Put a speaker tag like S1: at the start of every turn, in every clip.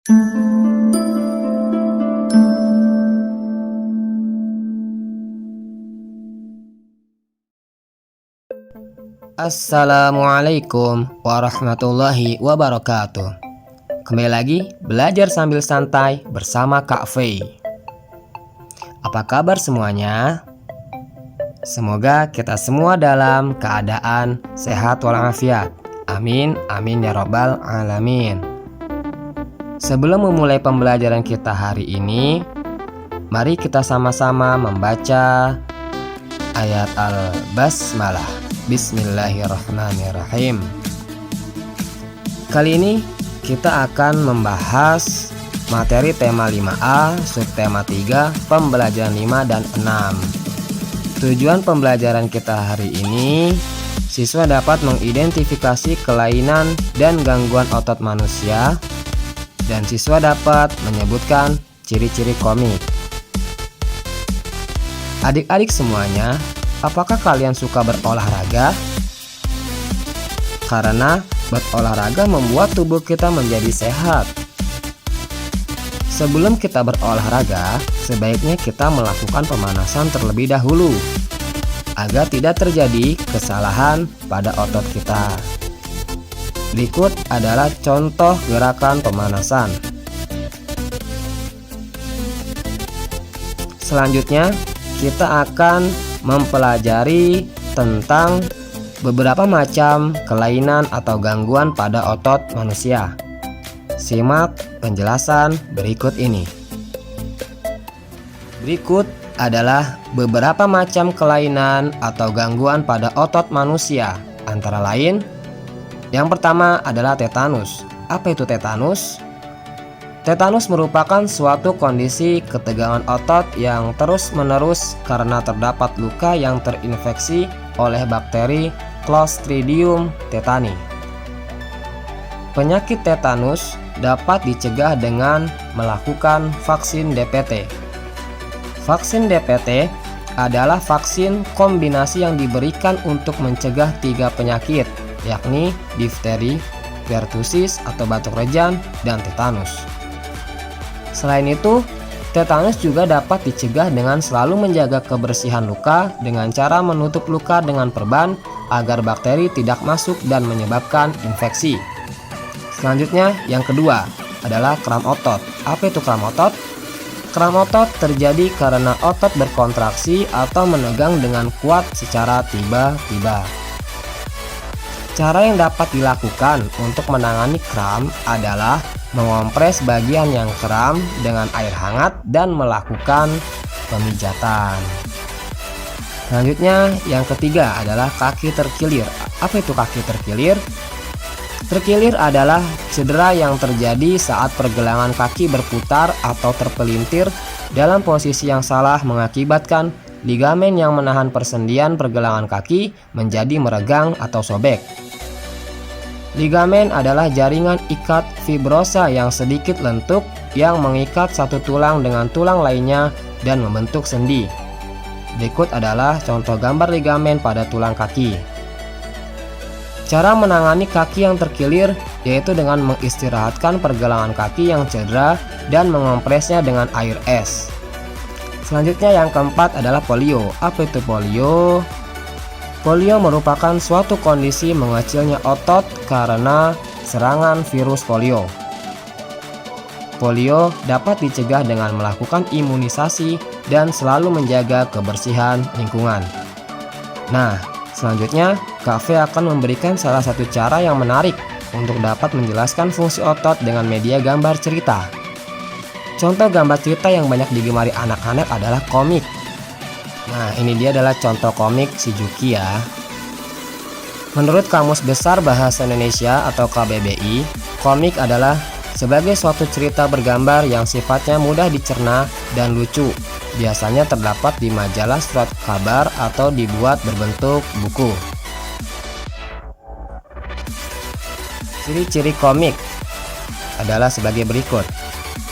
S1: Assalamualaikum warahmatullahi wabarakatuh. Kembali lagi belajar sambil santai bersama Kak Fei. Apa kabar semuanya? Semoga kita semua dalam keadaan sehat walafiat. Amin, amin ya robbal alamin. Sebelum memulai pembelajaran kita hari ini, mari kita sama-sama membaca ayat Al-Basmalah. Bismillahirrahmanirrahim. Kali ini kita akan membahas materi tema 5A, subtema 3, pembelajaran 5 dan 6. Tujuan pembelajaran kita hari ini, siswa dapat mengidentifikasi kelainan dan gangguan otot manusia, dan siswa dapat menyebutkan ciri-ciri komik. Adik-adik semuanya, apakah kalian suka berolahraga? Karena berolahraga membuat tubuh kita menjadi sehat. Sebelum kita berolahraga, sebaiknya kita melakukan pemanasan terlebih dahulu agar tidak terjadi kesalahan pada otot kita. Berikut adalah contoh gerakan pemanasan. Selanjutnya, kita akan mempelajari tentang beberapa macam kelainan atau gangguan pada otot manusia. Simak penjelasan berikut ini. Berikut adalah beberapa macam kelainan atau gangguan pada otot manusia. Antara lain, yang pertama adalah tetanus. Apa itu tetanus? Tetanus merupakan suatu kondisi ketegangan otot yang terus-menerus karena terdapat luka yang terinfeksi oleh bakteri Clostridium tetani. Penyakit tetanus dapat dicegah dengan melakukan vaksin DPT. Vaksin DPT adalah vaksin kombinasi yang diberikan untuk mencegah 3 penyakit, yakni difteri, pertusis atau batuk rejan, dan tetanus. Selain itu, tetanus juga dapat dicegah dengan selalu menjaga kebersihan luka dengan cara menutup luka dengan perban agar bakteri tidak masuk dan menyebabkan infeksi. Selanjutnya, yang kedua adalah kram otot. Apa itu kram otot? Kram otot terjadi karena otot berkontraksi atau menegang dengan kuat secara tiba-tiba. Cara yang dapat dilakukan untuk menangani kram adalah mengompres bagian yang kram dengan air hangat dan melakukan pemijatan. Selanjutnya, yang ketiga adalah kaki terkilir. Apa itu kaki terkilir? Terkilir adalah cedera yang terjadi saat pergelangan kaki berputar atau terpelintir dalam posisi yang salah mengakibatkan ligamen yang menahan persendian pergelangan kaki menjadi meregang atau sobek. Ligamen adalah jaringan ikat fibrosa yang sedikit lentuk yang mengikat satu tulang dengan tulang lainnya dan membentuk sendi. Berikut adalah contoh gambar ligamen pada tulang kaki. Cara menangani kaki yang terkilir yaitu dengan mengistirahatkan pergelangan kaki yang cedera dan mengompresnya dengan air es. Selanjutnya yang keempat adalah polio. Apa itu polio? Polio merupakan suatu kondisi mengecilnya otot karena serangan virus polio. Polio dapat dicegah dengan melakukan imunisasi dan selalu menjaga kebersihan lingkungan. Nah, selanjutnya Kak Fe akan memberikan salah satu cara yang menarik untuk dapat menjelaskan fungsi otot dengan media gambar cerita. Contoh gambar cerita yang banyak digemari anak-anak adalah komik. Nah, ini dia adalah contoh komik si Juki ya. Menurut Kamus Besar Bahasa Indonesia atau KBBI, komik adalah sebagai suatu cerita bergambar yang sifatnya mudah dicerna dan lucu. Biasanya terdapat di majalah surat kabar atau dibuat berbentuk buku. Ciri-ciri komik adalah sebagai berikut.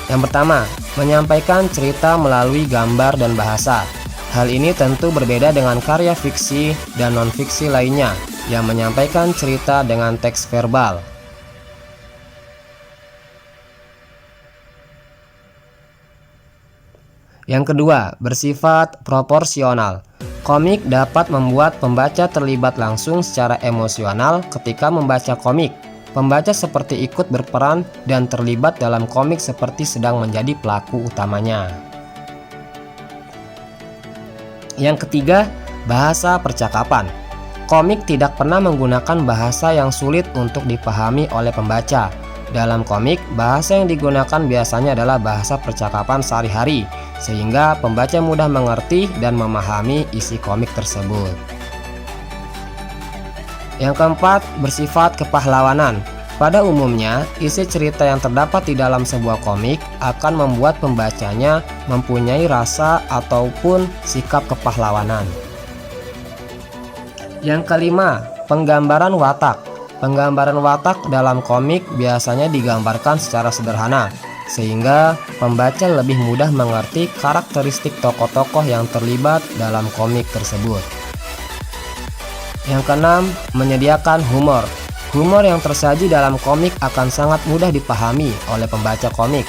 S1: Yang pertama, menyampaikan cerita melalui gambar dan bahasa. Hal ini tentu berbeda dengan karya fiksi dan non-fiksi lainnya yang menyampaikan cerita dengan teks verbal. Yang kedua, bersifat proporsional. Komik dapat membuat pembaca terlibat langsung secara emosional ketika membaca komik. Pembaca seperti ikut berperan dan terlibat dalam komik seperti sedang menjadi pelaku utamanya. Yang ketiga, bahasa percakapan. Komik tidak pernah menggunakan bahasa yang sulit untuk dipahami oleh pembaca. Dalam komik, bahasa yang digunakan biasanya adalah bahasa percakapan sehari-hari, sehingga pembaca mudah mengerti dan memahami isi komik tersebut. Yang keempat, bersifat kepahlawanan. Pada umumnya, isi cerita yang terdapat di dalam sebuah komik akan membuat pembacanya mempunyai rasa ataupun sikap kepahlawanan. Yang kelima, penggambaran watak. Penggambaran watak dalam komik biasanya digambarkan secara sederhana, sehingga pembaca lebih mudah mengerti karakteristik tokoh-tokoh yang terlibat dalam komik tersebut. Yang keenam, menyediakan humor. Humor yang tersaji dalam komik akan sangat mudah dipahami oleh pembaca komik,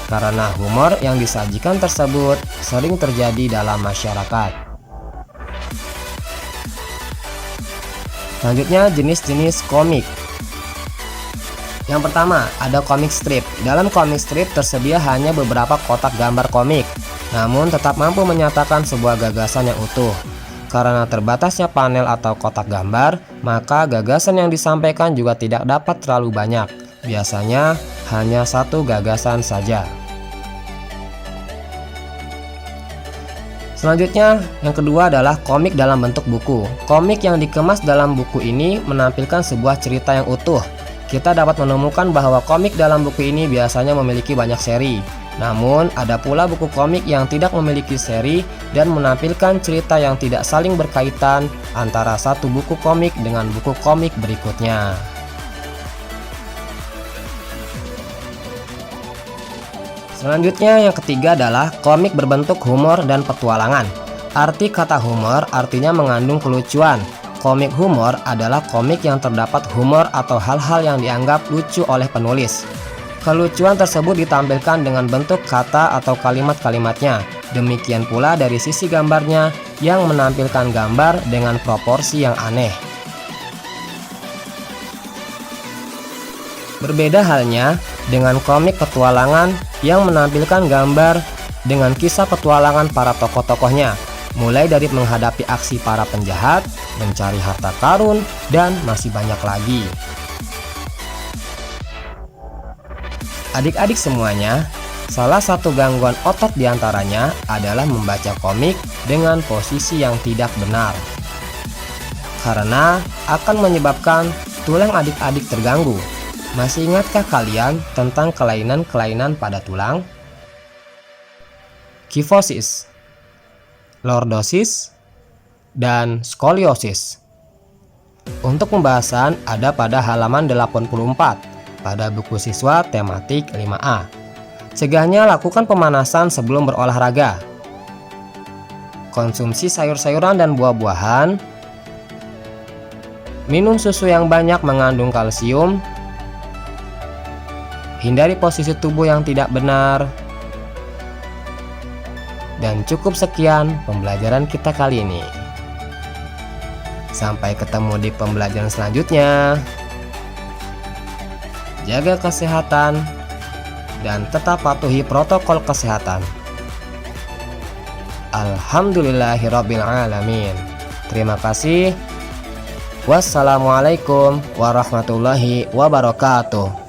S1: karena humor yang disajikan tersebut sering terjadi dalam masyarakat. Selanjutnya, jenis-jenis komik. Yang pertama, ada komik strip. Dalam komik strip tersedia hanya beberapa kotak gambar komik, namun tetap mampu menyatakan sebuah gagasan yang utuh. Karena terbatasnya panel atau kotak gambar, maka gagasan yang disampaikan juga tidak dapat terlalu banyak. Biasanya hanya satu gagasan saja. Selanjutnya, yang kedua adalah komik dalam bentuk buku. Komik yang dikemas dalam buku ini menampilkan sebuah cerita yang utuh. Kita dapat menemukan bahwa komik dalam buku ini biasanya memiliki banyak seri. Namun, ada pula buku komik yang tidak memiliki seri dan menampilkan cerita yang tidak saling berkaitan antara satu buku komik dengan buku komik berikutnya. Selanjutnya, yang ketiga adalah komik berbentuk humor dan petualangan. Arti kata humor artinya mengandung kelucuan. Komik humor adalah komik yang terdapat humor atau hal-hal yang dianggap lucu oleh penulis. Kelucuan tersebut ditampilkan dengan bentuk kata atau kalimat-kalimatnya. Demikian pula dari sisi gambarnya yang menampilkan gambar dengan proporsi yang aneh. Berbeda halnya dengan komik petualangan yang menampilkan gambar dengan kisah petualangan para tokoh-tokohnya, mulai dari menghadapi aksi para penjahat, mencari harta karun, dan masih banyak lagi. Adik-adik semuanya, salah satu gangguan otot diantaranya adalah membaca komik dengan posisi yang tidak benar, karena akan menyebabkan tulang adik-adik terganggu. Masih ingatkah kalian tentang kelainan-kelainan pada tulang? Kifosis, lordosis, dan skoliosis. Untuk pembahasan ada pada halaman 84 pada buku siswa tematik 5A. Cegahnya, lakukan pemanasan sebelum berolahraga. Konsumsi sayur-sayuran dan buah-buahan. Minum susu yang banyak mengandung kalsium. Hindari posisi tubuh yang tidak benar. Dan cukup sekian pembelajaran kita kali ini. Sampai ketemu di pembelajaran selanjutnya. Jaga kesehatan dan tetap patuhi protokol kesehatan. Alhamdulillahirabbil alamin. Terima kasih. Wassalamualaikum warahmatullahi wabarakatuh.